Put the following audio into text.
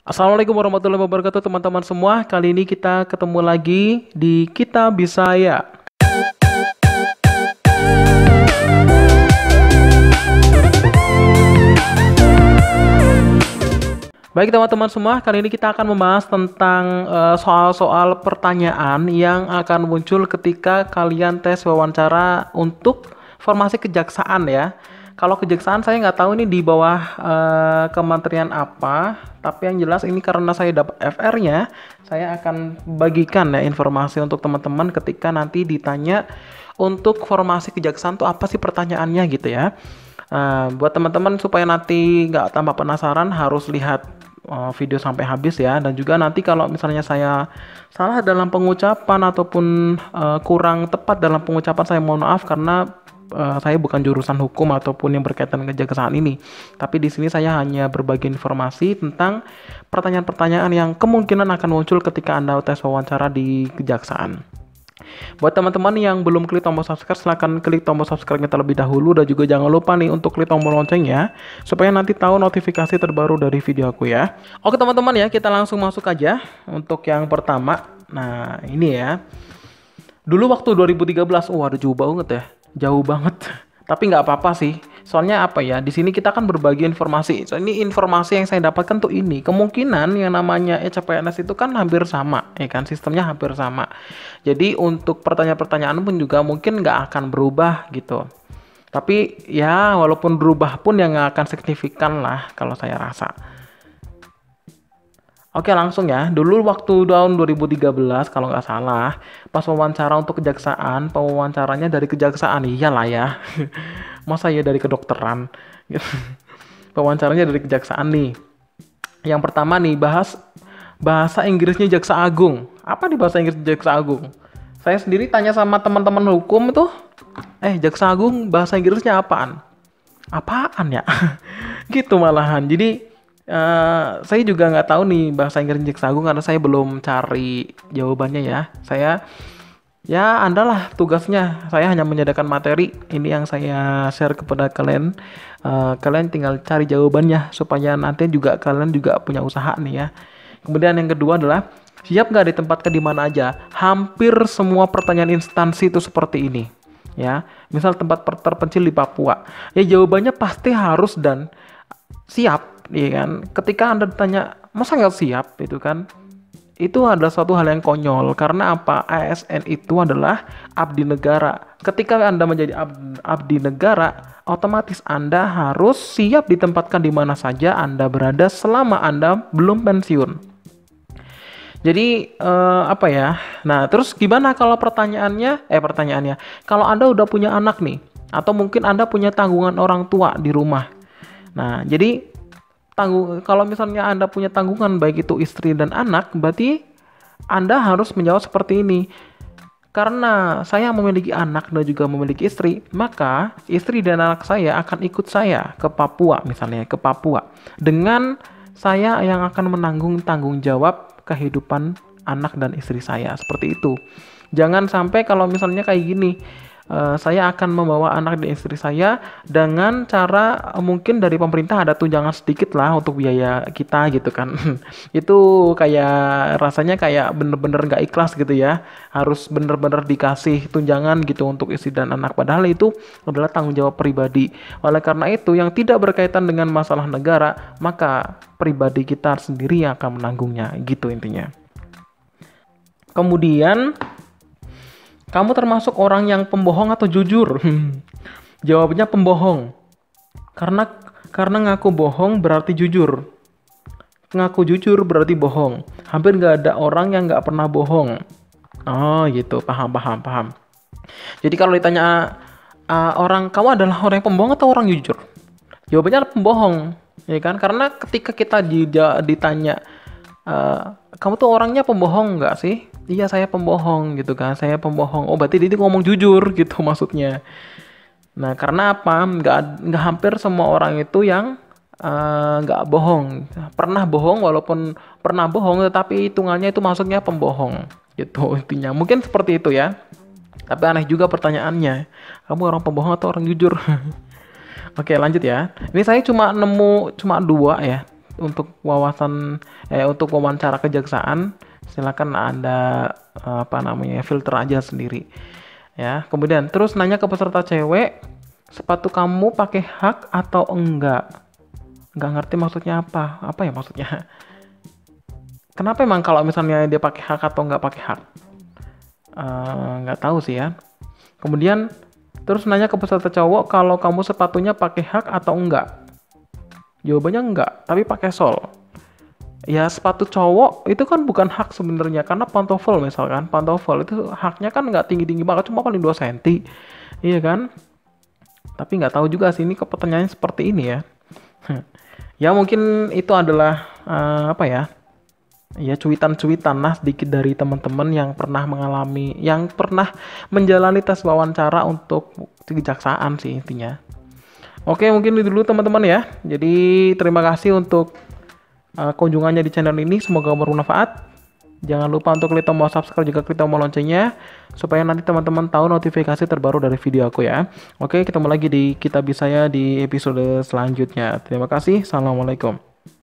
Assalamualaikum warahmatullahi wabarakatuh teman-teman semua. Kali ini kita ketemu lagi di Kita Bisa Ya. Baik teman-teman semua, kali ini kita akan membahas tentang soal-soal pertanyaan yang akan muncul ketika kalian tes wawancara untuk formasi kejaksaan ya. Kalau kejaksaan saya nggak tahu ini di bawah kementerian apa, tapi yang jelas ini karena saya dapat FR-nya, saya akan bagikan ya informasi untuk teman-teman ketika nanti ditanya untuk formasi kejaksaan tuh apa sih pertanyaannya gitu ya. Buat teman-teman supaya nanti nggak tambah penasaran harus lihat video sampai habis ya, dan juga nanti kalau misalnya saya salah dalam pengucapan ataupun kurang tepat dalam pengucapan, saya mohon maaf karena saya bukan jurusan hukum ataupun yang berkaitan dengan kejaksaan ini. Tapi di sini saya hanya berbagi informasi tentang pertanyaan-pertanyaan yang kemungkinan akan muncul ketika Anda tes wawancara di kejaksaan. Buat teman-teman yang belum klik tombol subscribe, silahkan klik tombol subscribe-nya terlebih dahulu, dan juga jangan lupa nih untuk klik tombol loncengnya supaya nanti tahu notifikasi terbaru dari video aku ya. Oke teman-teman ya, kita langsung masuk aja untuk yang pertama. Nah ini ya, dulu waktu 2013, ada jauh banget ya, jauh banget. Tapi nggak apa-apa sih. Soalnya apa ya? Di sini kita kan berbagi informasi. So, ini informasi yang saya dapatkan tuh ini. Kemungkinan yang namanya CPNS itu kan hampir sama, ya kan? Sistemnya hampir sama. Jadi untuk pertanyaan-pertanyaan pun juga mungkin nggak akan berubah gitu. Tapi ya walaupun berubah pun yang nggak akan signifikan lah kalau saya rasa. Oke langsung ya, dulu waktu tahun 2013 kalau nggak salah, pas wawancara untuk kejaksaan, pewawancaranya dari kejaksaan, iyalah ya, masa ya dari kedokteran, pewawancaranya dari kejaksaan nih. Yang pertama nih, bahasa Inggrisnya Jaksa Agung, apa nih bahasa Inggris Jaksa Agung? Saya sendiri tanya sama teman-teman hukum tuh, Jaksa Agung bahasa Inggrisnya apaan? Apaan ya? Gitu malahan, jadi saya juga nggak tahu nih bahasa Inggris Jaksa Agung karena saya belum cari jawabannya ya. Ya andalah tugasnya. Saya hanya menyediakan materi. Ini yang saya share kepada kalian. Kalian tinggal cari jawabannya supaya nanti juga kalian juga punya usaha nih ya. Kemudian yang kedua adalah siap nggak ditempatkan di mana aja? Hampir semua pertanyaan instansi itu seperti ini. Ya, misal tempat terpencil di Papua. Ya jawabannya pasti harus dan siap. Iya kan, ketika Anda ditanya masa nggak siap itu kan, itu adalah suatu hal yang konyol. Karena apa? ASN itu adalah abdi negara. Ketika Anda menjadi abdi negara, otomatis Anda harus siap ditempatkan di mana saja Anda berada selama Anda belum pensiun. Jadi apa ya? Nah terus gimana kalau pertanyaannya, kalau Anda udah punya anak nih, atau mungkin Anda punya tanggungan orang tua di rumah. Nah jadi kalau misalnya Anda punya tanggungan baik itu istri dan anak, berarti Anda harus menjawab seperti ini. Karena saya memiliki anak dan juga memiliki istri, maka istri dan anak saya akan ikut saya ke Papua, misalnya ke Papua. Dengan saya yang akan menanggung tanggung jawab kehidupan anak dan istri saya, seperti itu. Jangan sampai kalau misalnya kayak gini, saya akan membawa anak dan istri saya dengan cara mungkin dari pemerintah ada tunjangan sedikit lah untuk biaya kita gitu kan. Itu kayak rasanya kayak bener-bener gak ikhlas gitu ya. Harus bener-bener dikasih tunjangan gitu untuk istri dan anak. Padahal itu adalah tanggung jawab pribadi. Oleh karena itu yang tidak berkaitan dengan masalah negara, maka pribadi kita sendiri yang akan menanggungnya gitu intinya. Kemudian kamu termasuk orang yang pembohong atau jujur? Jawabnya pembohong. Karena ngaku bohong berarti jujur. Ngaku jujur berarti bohong. Hampir nggak ada orang yang nggak pernah bohong. Oh gitu, paham. Jadi kalau ditanya kamu adalah orang yang pembohong atau orang jujur? Jawabannya adalah pembohong, ya kan? Karena ketika kita ditanya kamu tuh orangnya pembohong nggak sih? Iya saya pembohong gitu kan, saya pembohong. Oh berarti dia ngomong jujur gitu maksudnya. Nah karena apa? Nggak hampir semua orang itu yang nggak bohong. Pernah bohong, walaupun pernah bohong, tetapi hitungannya itu masuknya pembohong gitu intinya. Mungkin seperti itu ya. Tapi aneh juga pertanyaannya. Kamu orang pembohong atau orang jujur? Oke lanjut ya. Ini saya cuma nemu 2 ya. untuk untuk wawancara kejaksaan, silakan Anda filter aja sendiri. Ya, kemudian terus nanya ke peserta cewek, sepatu kamu pakai hak atau enggak? Enggak ngerti maksudnya apa? Apa ya maksudnya? Kenapa emang kalau misalnya dia pakai hak atau enggak pakai hak? Nggak tahu sih ya. Kemudian terus nanya ke peserta cowok kalau kamu sepatunya pakai hak atau enggak. Jawabannya enggak, tapi pakai sol. Ya sepatu cowok itu kan bukan hak sebenarnya, karena pantofel misalkan, pantofel itu haknya kan nggak tinggi-tinggi banget, cuma paling 2 cm. Iya kan? Tapi nggak tahu juga sih ini pertanyaannya seperti ini ya. Ya mungkin itu adalah ya cuitan-cuitan lah sedikit dari teman-teman yang pernah menjalani tes wawancara untuk kejaksaan sih intinya. Oke, mungkin itu dulu teman-teman ya. Jadi terima kasih untuk kunjungannya di channel ini, semoga bermanfaat. Jangan lupa untuk klik tombol subscribe juga klik tombol loncengnya supaya nanti teman-teman tahu notifikasi terbaru dari video aku ya. Oke, ketemu lagi di Kitabisaya di episode selanjutnya. Terima kasih. Assalamualaikum.